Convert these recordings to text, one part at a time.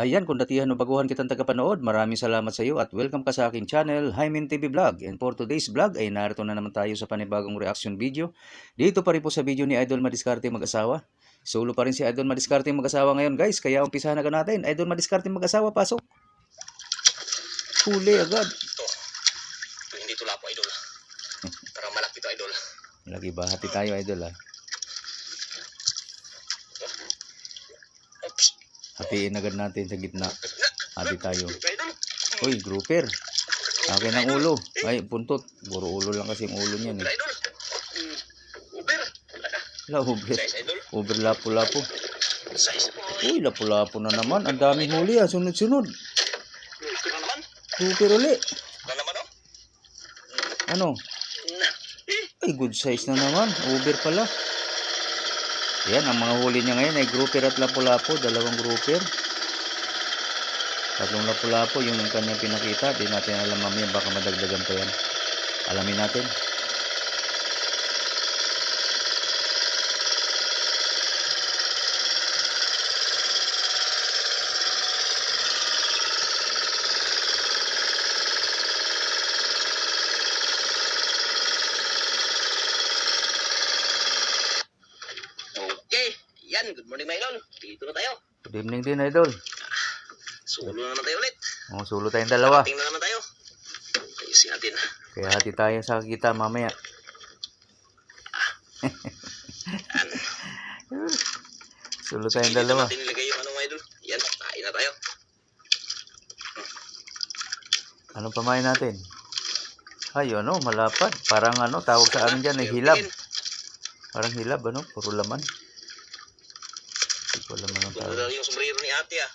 Ayan, kung datihan o baguhan kitang tagapanood, maraming salamat sa iyo at welcome ka sa aking channel, Hymen TV Vlog. And for today's vlog ay narito na naman tayo sa panibagong reaction video. Dito pa rin po sa video ni Idol Madiskarte mag-asawa. Solo pa rin si Idol Madiskarte mag-asawa ngayon guys, kaya umpisahan na natin. Idol Madiskarte mag-asawa, pasok. Huli agad. Ito hindi tula po, Idol. Parang malaki to, Idol. Lagi ba? Hati tayo, Idol ha. Oops. Hatiin agad natin sa gitna. Hati tayo. Idol. Uy, grouper. Akin ang ulo. Ay, puntot. Puro ulo lang kasi yung ulo niyan eh. Idol. Uber. Wala, uber. Size, Idol. Uber lapo-lapo. Size po. Uy, lapo-lapo na naman. Ang daming huli ah. Sunod-sunod. Ito na naman. Super uli. Ito naman, oh. Ano? Eh. Ay, good size na naman. Uber pala. Yan, ang mga huli niya ngayon ay grouper at lapo-lapo. Dalawang grouper. Tatlong lapo-lapo yung kanyang pinakita. Di natin alam mamaya. Baka madagdagan pa yan. Alamin natin. Okay. Yan. Good morning, my Idol. Dito na tayo. Good evening din, Idol. Sulo na naman tayo ulit. Oh, sulo tayong dalawa. Tingnan naman tayo. Ayusin natin. Kaya hati tayo sa kita mamaya. Yan. Sulo tayong Dito dalawa. natin nilagay yung ano, my Idol. Yan. Kain na tayo. Anong pamain natin? Ay, ano, malapad. Parang ano, tawag sa amin dyan, eh, hilab. Parang hilab, ano, puro laman. Hindi ko alam anong Ito tawag. na yung sombrero ni ate, ah.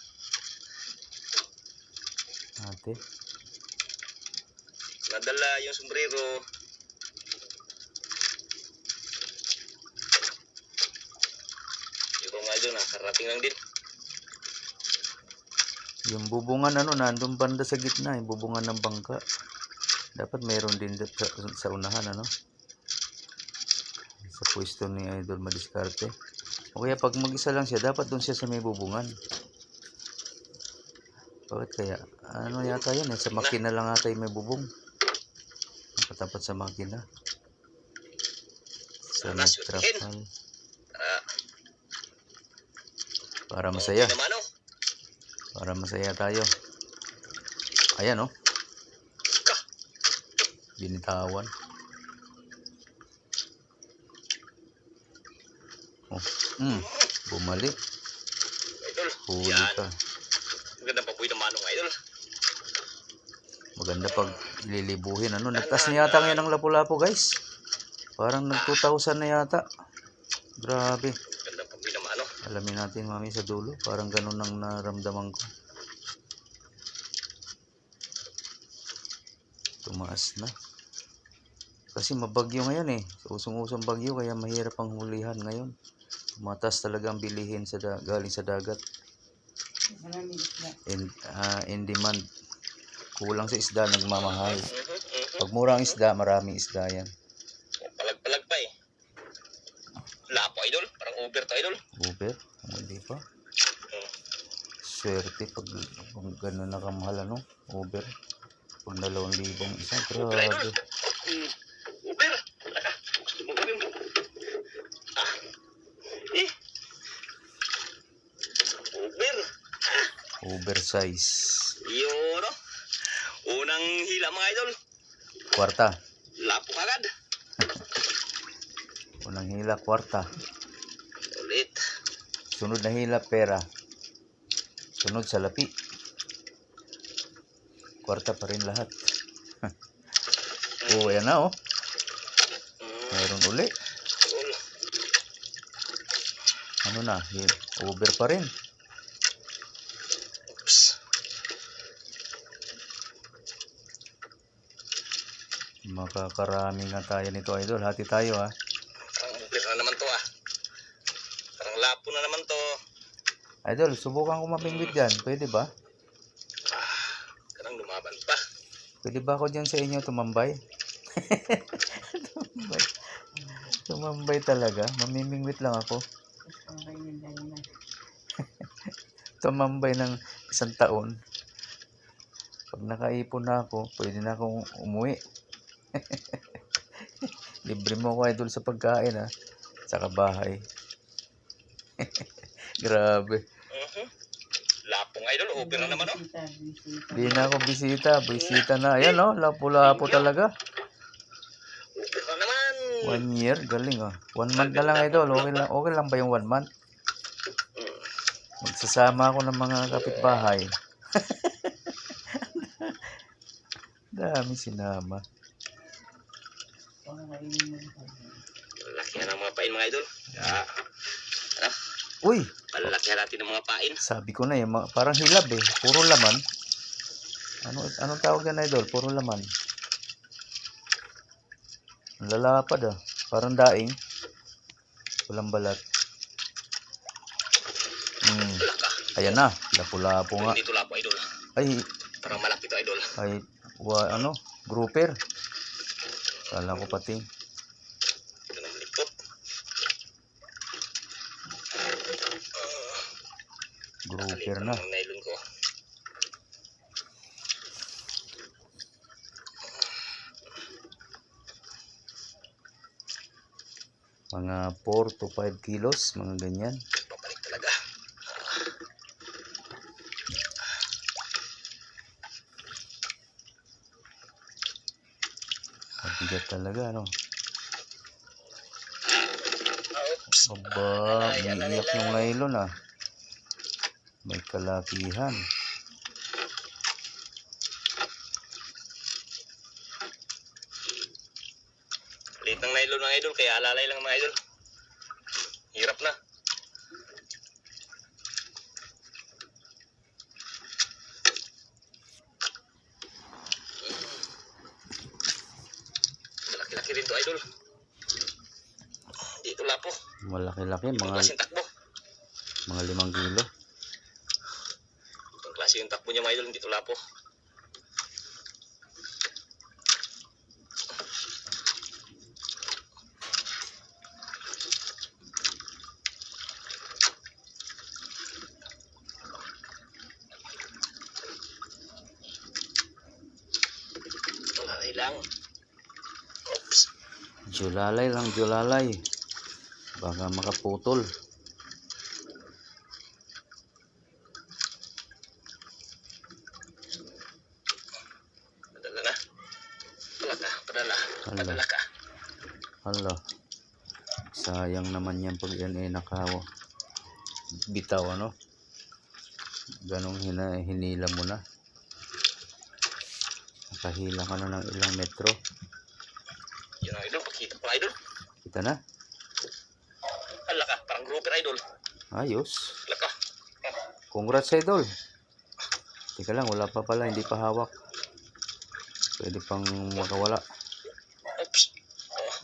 Ate. Nadala yung sombrero. Ito nga doon, karating lang din. Yung bubungan, ano, nandun banda sa gitna, yung bubungan ng bangka. Dapat mayroon din sa unahan, ano. Sa pwesto ni Idol Madiskarte. O kaya pag mag-isa lang siya, dapat doon siya sa may bubungan. Bakit kaya? Ano yata yan eh? Sa makina lang ata yung may bubong. Nakatapat sa makina. Sa nagtrapal. Para masaya. Okay naman, oh. Para masaya tayo. Ayan oh. Binitawan. Oh. Bumalik. Idol. Huli Yan. ka. Maganda pa po yung manong, Idol. Maganda pag lilibuhin. Ano, nagtas na yata ngayon ang lapu-lapu guys. Parang nag 2,000 na yata. Grabe. Maganda pa po yung mano. Alamin natin mami sa dulo. Parang ganun ang naramdaman ko. Tumaas na. Kasi mabagyo ngayon eh. Usong-usong bagyo kaya mahirap ang hulihan ngayon. Tumatas talaga ang bilihin sa galing sa dagat. In demand. Kulang sa isda, nagmamahal. Pag mura ang isda, maraming isda yan. Palag-palag pa eh. Lapo, Idol. Parang Uber to, Idol. Uber? Hindi pa. Swerte pag gano'n na kamahal, ano? Uber. Pag 2,000 isa, Uber, Idol. grabe. Uber. Gusto mo gawin mo? Eh. Uber. Uber size. Yun, no? Unang hila, mga Idol. Kwarta. Lapo agad. Unang hila, kwarta. Ulit. Sunod na hila, pera. Sunod, salapi. Kwarta pa rin lahat. Oh, yan na oh. Mayroon uli. Ano na? Uber pa rin. Oops. Makakarami nga tayo nito, Idol. Hati tayo ha. Parang Uber na naman to, ah. Parang lapo na naman to. Idol, subukan ko mapingwit dyan. Pwede ba? Parang lumaban pa. Pwede ba ako dyan sa inyo tumambay? Tumambay talaga. Mamimingwit lang ako. tumambay ng 1 taon. Pag nakaipon na ako, pwede na akong umuwi. Libre mo ako idol sa pagkain ha. Saka bahay. Grabe. Lapong idol, over na naman oh. Di na ako bisita. Bisita na. Ayan oh, lapo-lapo talaga. Over na naman. 1 year, galing oh. 1 month na lang idol. Okay lang ba yung 1 month? Magsasama ako ng mga kapitbahay. Dami sinama. Laki na ng mga pain mga idol. Uy, Palalakihan natin ng mga pain. sabi ko na parang hilab eh. Puro laman. Anong tawag yan idol? Puro laman. Ang lalapad ah. Parang daing. Walang balat. Ayan na. Lapu-lapo nga. Dito lapo idol. Ay, Parang malaki to idol. grouper. Kala ko pati. Ito ng likot. Grouper na. Ang nylon ko. Mga 4 to 5 kilos. Mga ganyan. Papalik talaga. Mabigat talaga ano. Oops. Aba, umiiyak yung nylon ah. May kalakihan. Liit ng nylon ng idol, kaya alalay lang mga idol. Hirap na. Malaki-laki rin to idol. Dito lapo. Malaki-laki, Ibang mga klaseng takbo. 5 kilo. Ibang klase yung takbo niya mga idol, dito lapo. Malalay lang. Oops. Julalay lang, julalay. Baka makaputol. Padala na. Padala. Padala ka. Hala. Sayang naman yan pag yan ay bitaw ano. Ganong hinila mo na. Nakahila ka na ng ilang metro. Yun ang idol, pagkita pa idol. Kita na. Hala ka, parang grouper idol. Ayos. Hala ka. Congrats idol. Teka lang, wala pa pala, hindi pa hawak. Pwede pang makawala. Oops.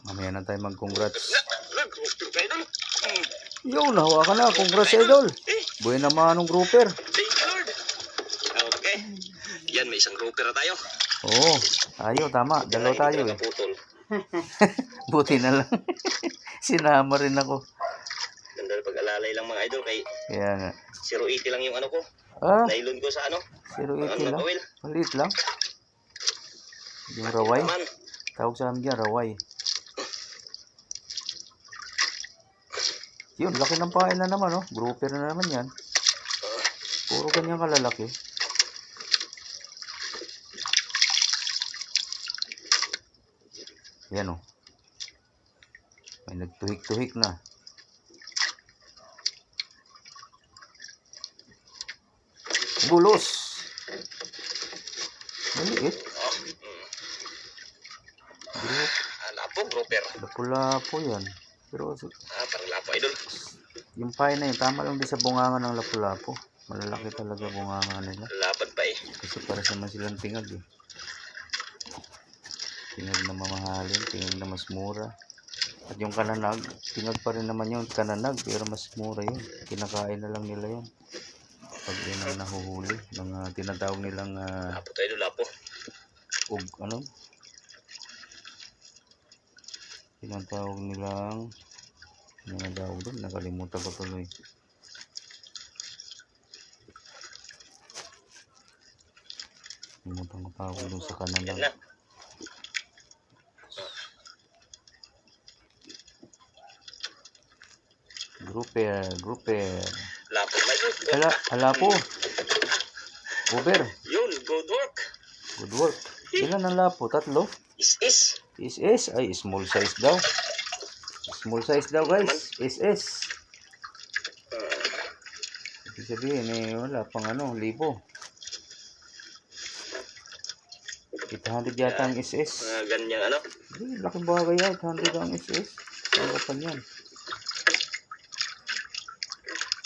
Mamaya na tayo mag-congrats. Grouper ka idol. Yo, nahawakan na. Congrats idol. Buhay naman ng grouper. Thank you Lord. Okay. Yan, may isang grouper na tayo. Oo, tayo, tama. Dalawa tayo eh. Putol. Buti na lang. Sinama rin ako. Ganda na pag-alalay lang mga idol kay Kaya nga. 080 lang yung ano ko. Ah, Nylon ko sa ano. 080 lang. Oil. Maliit lang. Yung raway. Naman. Tawag sa amin dyan, raway. Yun, laki ng pain na naman, oh. Grouper na naman yan. Puro kanyang kalalaki. Yan, oh. May nagtuhik-tuhik na. Bulos. Maliit. Lapo, grouper. Lapu-lapo yan. Pero Parang lapo idol. yung pain na yun, tama lang din sa bunganga ng lapu-lapo. Malalaki talaga bunganga nila. Laban pa eh. Kasi para naman silang tingag eh. Tingag na mamahalin, tingag na mas mura. At yung kananag, tingag pa rin naman yung kananag, pero mas mura yun. Kinakain na lang nila yun. Pag yun ang nahuhuli, ng tinatawag nilang Lapo tayo idol, lapo. tinatawag nilang nakalimutan ko tuloy. Lumutang pa ako dun sa kanan Yan lang. na. Grouper. Lapo na idol. Hala po. Over. Yun, good work. Good work. Ilan ang lapo? 3? Is. SS. Ay, small size daw. Small size daw, guys. SS. Ibig sabihin, wala pang libo. 800 yata ang SS. Ganyang ano. Laki bagay yan. 800 ang SS. Ano pa yan?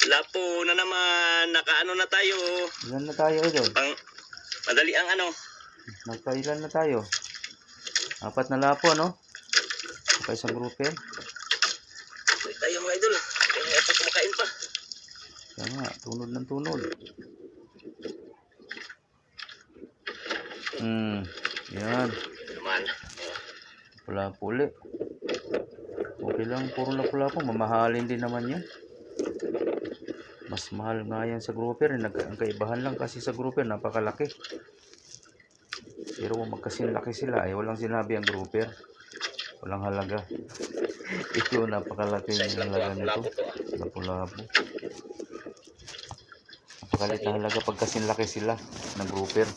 Lapo na naman. Nakaano na tayo. Ilan na tayo, idol? Madali ang ano. Nagkailan na tayo? 4 na lapo, no? Saka isang grouper. Uy, tayo mga idol. Kaya ito kumakain pa. Kaya nga, tunod ng tunod. Yan. Naman. Pula-puli. Okay lang, puro na pula po. Mamahalin din naman yan. Mas mahal nga yan sa grouper. Ang kaibahan lang kasi sa grouper, napakalaki. Pero kung magkasing laki sila, ay walang sinabi ang grouper. Walang halaga. Ito, napakalaki yung halaga nito. Lapu-lapu. Napakalit na halaga pag kasing laki sila ng grouper.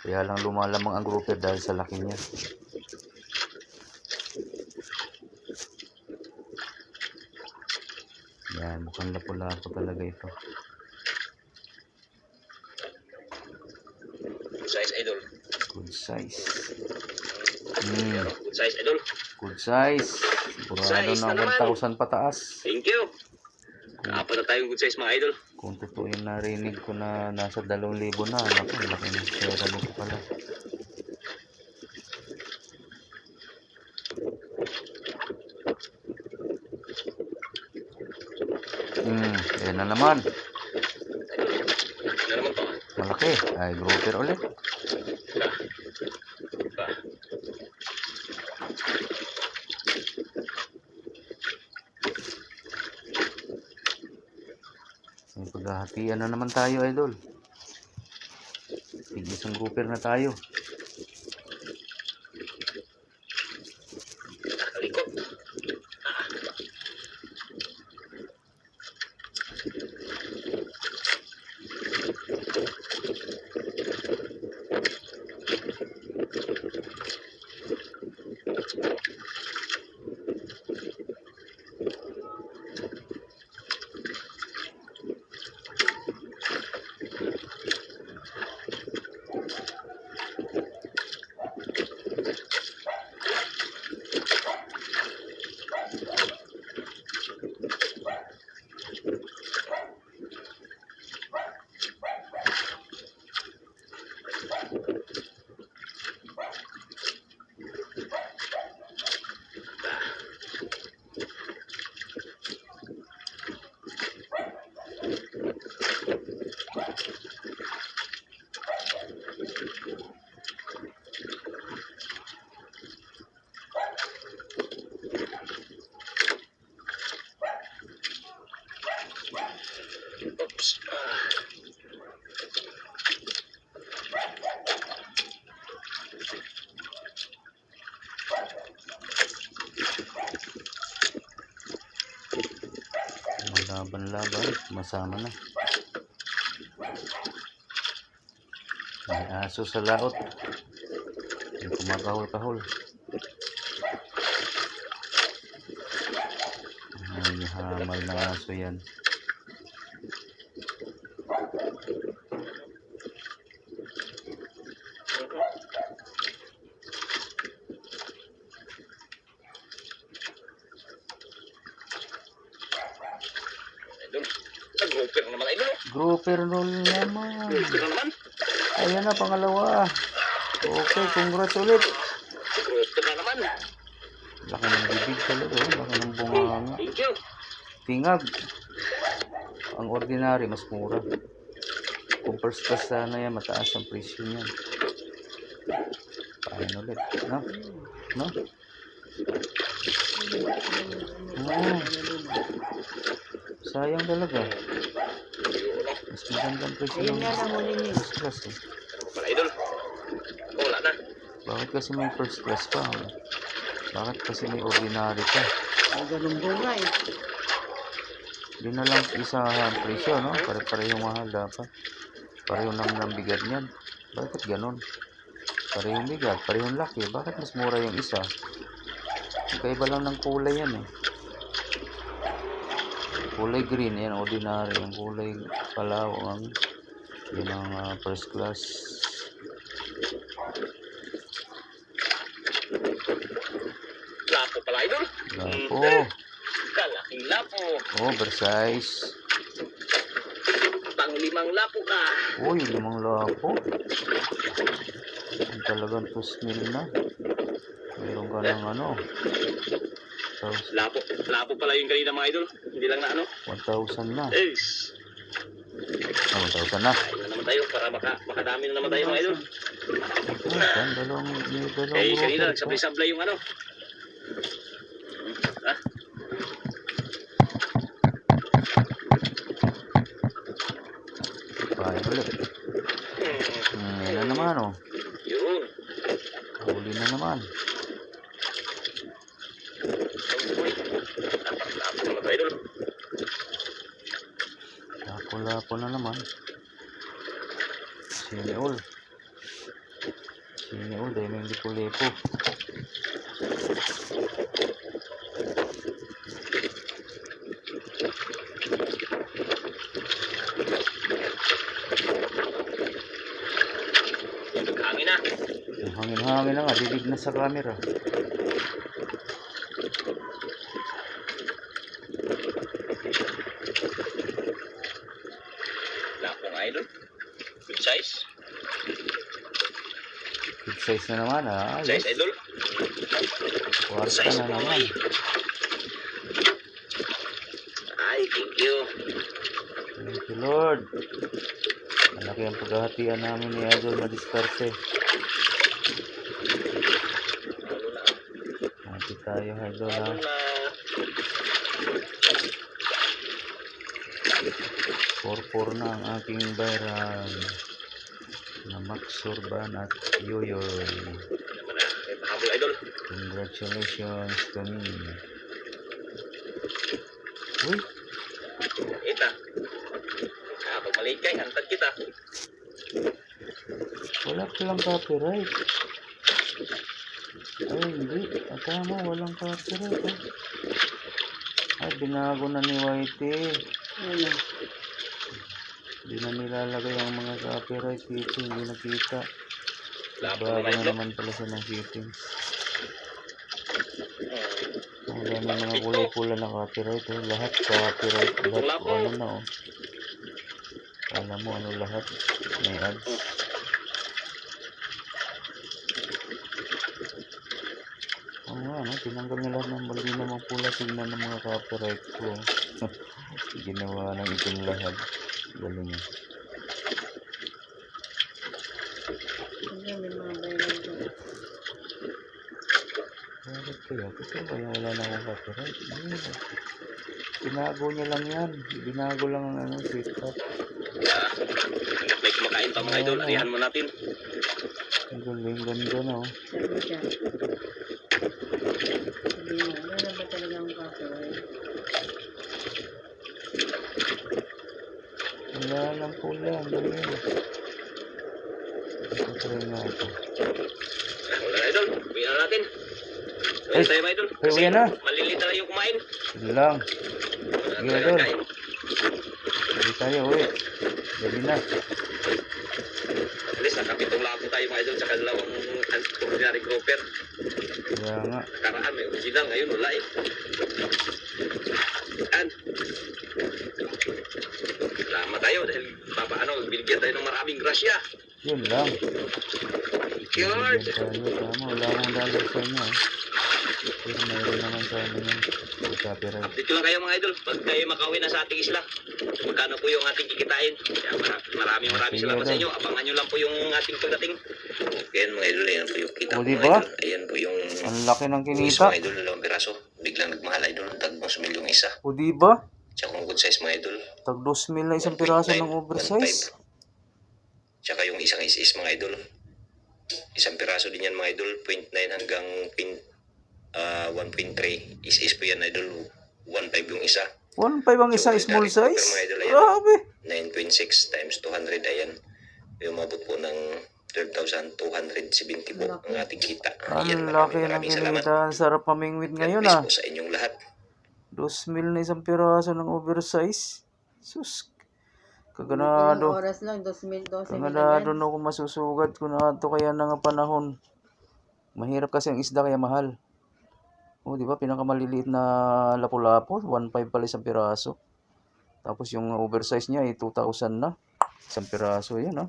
Kaya lang lumalamang ang grouper dahil sa laki niya. Yan, mukhang lapu-lapu talaga ito. Good size idol. Good size. Good size idol. Good size. Sigurado Size na na naman. 1,000 pataas. Thank you. Apat na tayong good size mga idol. Kung totoo yung narinig ko na nasa 2,000 na, naku, laki ng pera nito pala. Ayan na naman. Ano naman to? Malaki. Ay, grouper ulit. May paghahatian na naman tayo, idol. Isang grouper na tayo. Kalikot. Oops. Laban-laban. Masama na. May aso sa laot. May kumakahol-kahol. Ay, hamal na aso yan. Idol. Grouper naman idol. Grouper roll naman. Grouper naman. Ayan na, pangalawa. Okay, congrats ulit. Grouper na naman. Laki ng bibig talaga. Laki ng bunganga. Thank you. Tingag. Ang ordinary, mas mura. Kung first class sana yan, mataas ang presyo niyan. Paano ulit? No? No? Oh. Sayang talaga. Mas magandang presyo Ayun ng nga lang huli niya. first class eh. Ano pala, idol? Wala na. Bakit kasi may first class pa? Bakit kasi may ordinary pa? Ay, ganun bunga eh. Yun na lang isa ang presyo, no? Pare-parehong mahal dapat. Parehong naman ang bigat niyan. Bakit ganun? Parehong bigat, parehong laki. Bakit mas mura yung isa? Kaiba lang ng kulay yan eh. Kulay green, yan ordinary. Ang kulay kalawang, yun ang first class. Lapo pala, idol. Lapo. Kalaking lapo. Oversize. Pang 5 lapo ka. Uy, 5 lapo. Yung talagang 2,000 na. Meron ka ng ano. Lapo pala yung kanina mga idol. Hindi lang na ano. 1,000 na. Eh, 1,000 na. ayun na naman tayo para makadami na naman tayo mga idol. Yan, dalawang Eh, kanina rocker. nagsablay-sablay yung ano. Ah, Paano ulit? Yan na naman oh. yun. Huli na naman. Lapo naman tayo idol. Lapo-lapo na naman. Siniol. Siniol, dahil may lipo-lipo. Hangin na. Ang hangin-hangin na nga, didig na sa camera. Lapo nga idol. Good size. Good size na naman ah. Size idol. Kwarta Size na naman. Ay, thank you. Thank you Lord. Malaki ang paghahatian namin ni Idol Madiskarte. Hati tayo Idol ha. Ano na? 4-4 na ang aking bayaran. Na Max Urban at Yoyoy. Naman na. May pahabol idol. Congratulations to me. Uy, Ita. Pag maliit kay, hantad kita. wala palang copyright. Ay, hindi. Tama, walang copyright. Ay, binago na ni Whitey. Ano? Hindi na nilalagay ang mga copyright dito. Hindi nakita. Lapo Bago mga na idol. naman pala sa ng settings. Ang dami mga kulay-pula na copyright. Oh. Lahat copyright. Lahat Lapo. ano na oh. Alam mo ano lahat. May ads. Oo nga, no? Tinanggal niya lahat ng mali na mga pula. Tingnan ng mga copyright ko. Ginawa ng itim lahat. Galing niya. Hindi, may mga bayan doon. Bakit kaya? Kasi ba yung wala na akong copyright? Hindi. Binago niya lang yan. Binago lang ang ano, setup. Hanggat may kumakain pa mga idol, arihan mo natin. Ang galing, ganda na oh. Sabi siya. Sabi mo, wala ba talaga ang copyright? Wala lang pula. Ang galing. Ito try nga ito. Wala na idol, uwi na natin. Ay, Uwi tayo mga idol. ay, uwi na. Maliliit na lang yung kumain. Yun lang. Wala Sige, na idol. kain. Hindi tayo uwi. Gabi na. At least nakapitong lapo tayo mga idol, tsaka dalawang ordinary grouper. Kaya nga. Nakaraan may original, ngayon wala eh. Yan. Salamat tayo dahil binigyan tayo ng maraming grasya. Yun lang. Thank you Lord. Bigyan tayo. Tama. Wala akong dollar sa inyo. Pero mayroon naman sa amin yung copyright. Update ko lang kayo mga idol, pag kayo makauwi na sa ating isla. Magkano po yung ating kikitain. Kaya maraming Sige, salamat sa idol. inyo. Abangan nyo lang po yung ating pagdating. Okay mga idol, ayan po yung kita O, ko, diba? mga idol. Ayan po yung Ang laki ng isa kinita. mga idol, 2 piraso. Biglang nagmahal idol, tagmos milyong isa. O diba? Tsaka kung good size mga idol. Tag 2,000 na isang piraso ng 1.9, oversize. 1.5. Tsaka yung isang is mga idol. Isang piraso din yan mga idol. 0.9 hanggang 1.3. Is po yan idol. 1.5 yung isa. 1.5 ang isa, Yung small direct copper, size. mga idol, ayan. Grabe. 9.6 times 200 ayan. Yung mabot po ng 12,270 po ang ating kita. Ayan, Ang laki ng maraming salamat. kinita. Ang sarap pamingwit God ngayon bless ah. po sa inyong lahat. 2,000 na isang piraso ng oversize. Sus. Ilang Kaganado. oras lang, 12 Kaganado minutes. na ako masusugat ko na ito kaya na nga panahon. Mahirap kasi ang isda kaya mahal. O, di ba? Pinakamaliliit na lapu-lapu, 1.5 pala isang piraso. Tapos yung oversize niya ay 2,000 na. Isang piraso yan, ha?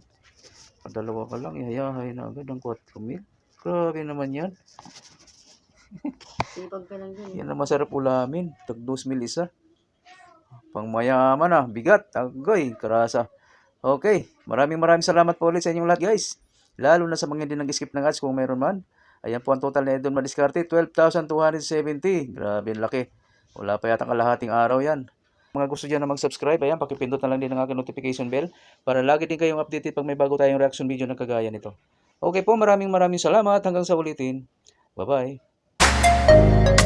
Padalawa pa lang, ihayahay na agad ang 4,000. Grabe naman yan. Sipag ka lang dun. Yan ang masarap ulamin. Tag 2,000 isa. Pang mayaman na, bigat, agoy, karasa. Okay, maraming salamat po ulit sa inyong lahat guys. Lalo na sa mga hindi nag-skip ng ads kung mayroon man. Ayan po ang total na Idol Madiskarte, 12,270. Grabe, laki. Wala pa yata kalahating araw yan. Mga gusto dyan na mag-subscribe, ayan, pakipindot na lang din ang aking notification bell para lagi din kayong updated pag may bago tayong reaction video na kagaya nito. Okay po, maraming salamat. Hanggang sa ulitin. Bye-bye.